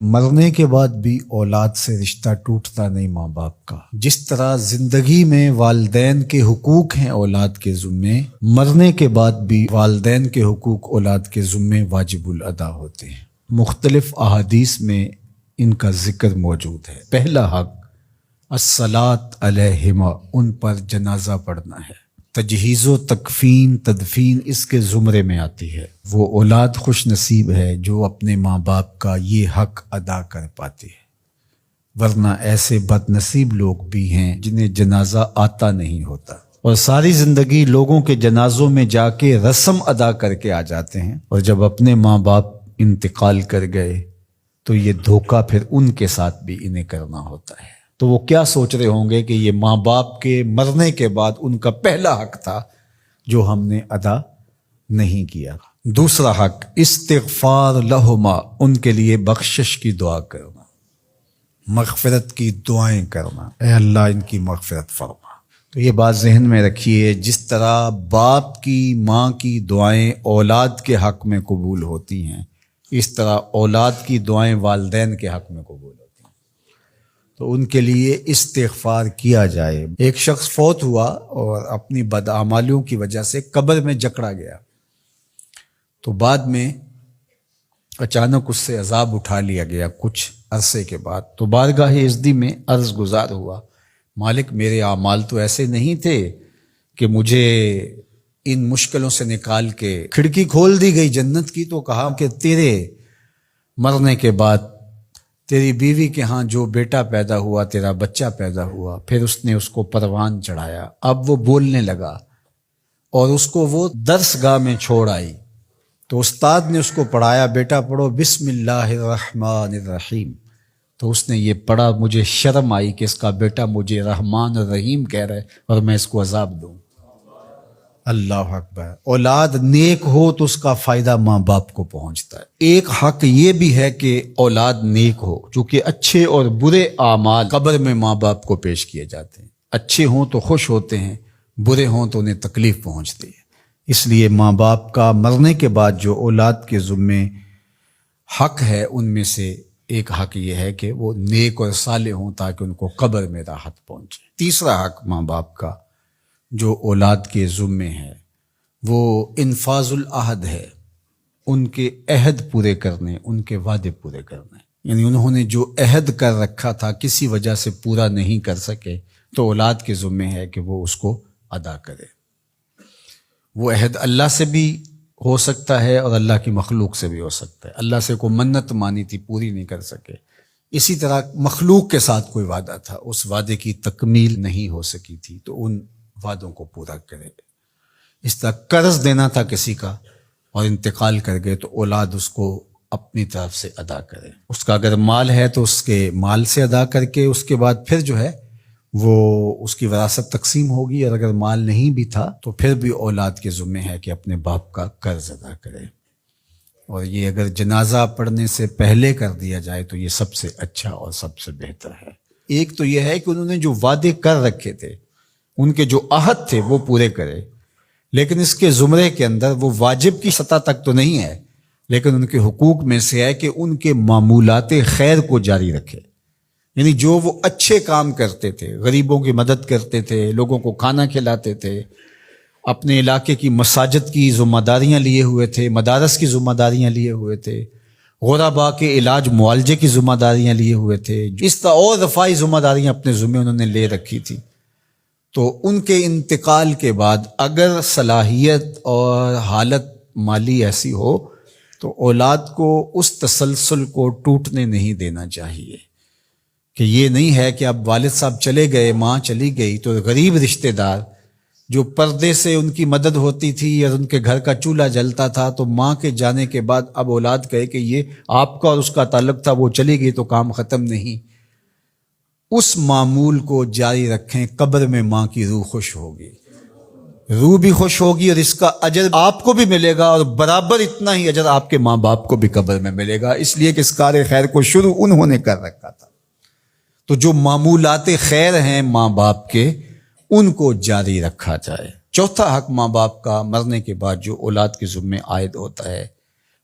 مرنے کے بعد بھی اولاد سے رشتہ ٹوٹتا نہیں ماں باپ کا۔ جس طرح زندگی میں والدین کے حقوق ہیں اولاد کے ذمے، مرنے کے بعد بھی والدین کے حقوق اولاد کے ذمے واجب الادا ہوتے ہیں۔ مختلف احادیث میں ان کا ذکر موجود ہے۔ پہلا حق الصلاۃ علیہما، ان پر جنازہ پڑھنا ہے۔ تجہیز و تکفین تدفین اس کے زمرے میں آتی ہے۔ وہ اولاد خوش نصیب ہے جو اپنے ماں باپ کا یہ حق ادا کر پاتی ہے، ورنہ ایسے بد نصیب لوگ بھی ہیں جنہیں جنازہ آتا نہیں ہوتا اور ساری زندگی لوگوں کے جنازوں میں جا کے رسم ادا کر کے آ جاتے ہیں، اور جب اپنے ماں باپ انتقال کر گئے تو یہ دھوکہ پھر ان کے ساتھ بھی انہیں کرنا ہوتا ہے۔ تو وہ کیا سوچ رہے ہوں گے کہ یہ ماں باپ کے مرنے کے بعد ان کا پہلا حق تھا جو ہم نے ادا نہیں کیا۔ دوسرا حق استغفار لہما، ان کے لیے بخشش کی دعا کرنا، مغفرت کی دعائیں کرنا، اے اللہ ان کی مغفرت فرما۔ تو یہ بات ذہن میں رکھیے، جس طرح باپ کی ماں کی دعائیں اولاد کے حق میں قبول ہوتی ہیں، اس طرح اولاد کی دعائیں والدین کے حق میں قبول ہوتی ہیں۔ تو ان کے لیے استغفار کیا جائے۔ ایک شخص فوت ہوا اور اپنی بدعمالیوں کی وجہ سے قبر میں جکڑا گیا، تو بعد میں اچانک اس سے عذاب اٹھا لیا گیا کچھ عرصے کے بعد۔ تو بارگاہ عزدی میں عرض گزار ہوا، مالک میرے اعمال تو ایسے نہیں تھے کہ مجھے ان مشکلوں سے نکال کے کھڑکی کھول دی گئی جنت کی، تو کہا کہ تیرے مرنے کے بعد تیری بیوی کے ہاں جو بیٹا پیدا ہوا، تیرا بچہ پیدا ہوا، پھر اس نے اس کو پروان چڑھایا، اب وہ بولنے لگا اور اس کو وہ درس گاہ میں چھوڑ آئی، تو استاد نے اس کو پڑھایا، بیٹا پڑھو بسم اللہ الرحمن الرحیم، تو اس نے یہ پڑھا، مجھے شرم آئی کہ اس کا بیٹا مجھے رحمان الرحیم کہہ رہا ہے اور میں اس کو عذاب دوں۔ اللہ اکبر۔ اولاد نیک ہو تو اس کا فائدہ ماں باپ کو پہنچتا ہے۔ ایک حق یہ بھی ہے کہ اولاد نیک ہو، چونکہ اچھے اور برے اعمال قبر میں ماں باپ کو پیش کیے جاتے ہیں۔ اچھے ہوں تو خوش ہوتے ہیں، برے ہوں تو انہیں تکلیف پہنچتی ہے۔ اس لیے ماں باپ کا مرنے کے بعد جو اولاد کے ذمے حق ہے، ان میں سے ایک حق یہ ہے کہ وہ نیک اور صالح ہوں تاکہ ان کو قبر میں راحت پہنچے۔ تیسرا حق ماں باپ کا جو اولاد کے ذمے ہے وہ انفاذ العہد ہے، ان کے عہد پورے کرنے، ان کے وعدے پورے کرنے۔ یعنی انہوں نے جو عہد کر رکھا تھا کسی وجہ سے پورا نہیں کر سکے، تو اولاد کے ذمے ہے کہ وہ اس کو ادا کرے۔ وہ عہد اللہ سے بھی ہو سکتا ہے اور اللہ کی مخلوق سے بھی ہو سکتا ہے۔ اللہ سے کوئی منت مانی تھی، پوری نہیں کر سکے، اسی طرح مخلوق کے ساتھ کوئی وعدہ تھا، اس وعدے کی تکمیل نہیں ہو سکی تھی، تو ان وعدوں کو پورا کرے۔ اس طرح قرض دینا تھا کسی کا اور انتقال کر گئے، تو اولاد اس کو اپنی طرف سے ادا کرے۔ اس کا اگر مال ہے تو اس کے مال سے ادا کر کے اس کے بعد پھر جو ہے وہ اس کی وراثت تقسیم ہوگی، اور اگر مال نہیں بھی تھا تو پھر بھی اولاد کے ذمہ ہے کہ اپنے باپ کا قرض ادا کرے، اور یہ اگر جنازہ پڑھنے سے پہلے کر دیا جائے تو یہ سب سے اچھا اور سب سے بہتر ہے۔ ایک تو یہ ہے کہ انہوں نے جو وعدے کر رکھے تھے، ان کے جو عہد تھے وہ پورے کرے، لیکن اس کے زمرے کے اندر وہ واجب کی سطح تک تو نہیں ہے، لیکن ان کے حقوق میں سے ہے کہ ان کے معمولات خیر کو جاری رکھے۔ یعنی جو وہ اچھے کام کرتے تھے، غریبوں کی مدد کرتے تھے، لوگوں کو کھانا کھلاتے تھے، اپنے علاقے کی مساجد کی ذمہ داریاں لیے ہوئے تھے، مدارس کی ذمہ داریاں لیے ہوئے تھے، غرباء کے علاج معالجے کی ذمہ داریاں لیے ہوئے تھے، اس طرح اور رفاعی ذمہ داریاں اپنے ذمہ انہوں نے لے رکھی تھی، تو ان کے انتقال کے بعد اگر صلاحیت اور حالت مالی ایسی ہو تو اولاد کو اس تسلسل کو ٹوٹنے نہیں دینا چاہیے، کہ یہ نہیں ہے کہ اب والد صاحب چلے گئے، ماں چلی گئی، تو غریب رشتہ دار جو پردے سے ان کی مدد ہوتی تھی اور ان کے گھر کا چولہا جلتا تھا، تو ماں کے جانے کے بعد اب اولاد کہے کہ یہ آپ کا اور اس کا تعلق تھا، وہ چلی گئی تو کام ختم نہیں۔ اس معمول کو جاری رکھیں، قبر میں ماں کی روح خوش ہوگی، روح بھی خوش ہوگی، اور اس کا اجر آپ کو بھی ملے گا، اور برابر اتنا ہی اجر آپ کے ماں باپ کو بھی قبر میں ملے گا، اس لیے کہ اس کار خیر کو شروع انہوں نے کر رکھا تھا۔ تو جو معمولات خیر ہیں ماں باپ کے، ان کو جاری رکھا جائے۔ چوتھا حق ماں باپ کا مرنے کے بعد جو اولاد کے ذمے عائد ہوتا ہے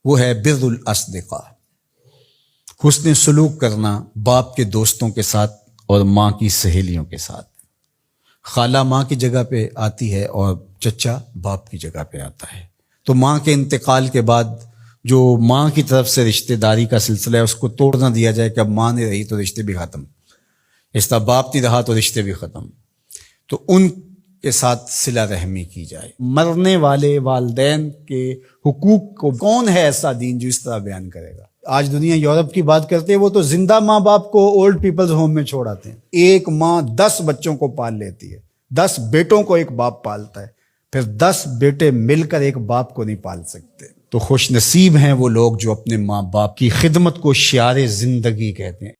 وہ ہے بر الاصدقاء، حسن سلوک کرنا باپ کے دوستوں کے ساتھ اور ماں کی سہیلیوں کے ساتھ. خالہ ماں کی جگہ پہ آتی ہے اور چچا باپ کی جگہ پہ آتا ہے. تو ماں کے انتقال کے بعد جو ماں کی طرف سے رشتہ داری کا سلسلہ ہے اس کو توڑ نہ دیا جائے کہ اب ماں نہیں رہی تو رشتے بھی ختم، اس طرح باپ نہیں رہا تو رشتے بھی ختم. تو ان کے ساتھ صلہ رحمی کی جائے. مرنے والے والدین کے حقوق کو کون ہے ایسا دین جو اس طرح بیان کرے گا؟ آج دنیا یورپ کی بات کرتے ہیں، وہ تو زندہ ماں باپ کو اولڈ پیپلز ہوم میں چھوڑ آتے ہیں. ایک ماں 10 بچوں کو پال لیتی ہے، 10 بیٹوں کو ایک باپ پالتا ہے، پھر 10 بیٹے مل کر ایک باپ کو نہیں پال سکتے. تو خوش نصیب ہیں وہ لوگ جو اپنے ماں باپ کی خدمت کو شعار زندگی کہتے ہیں.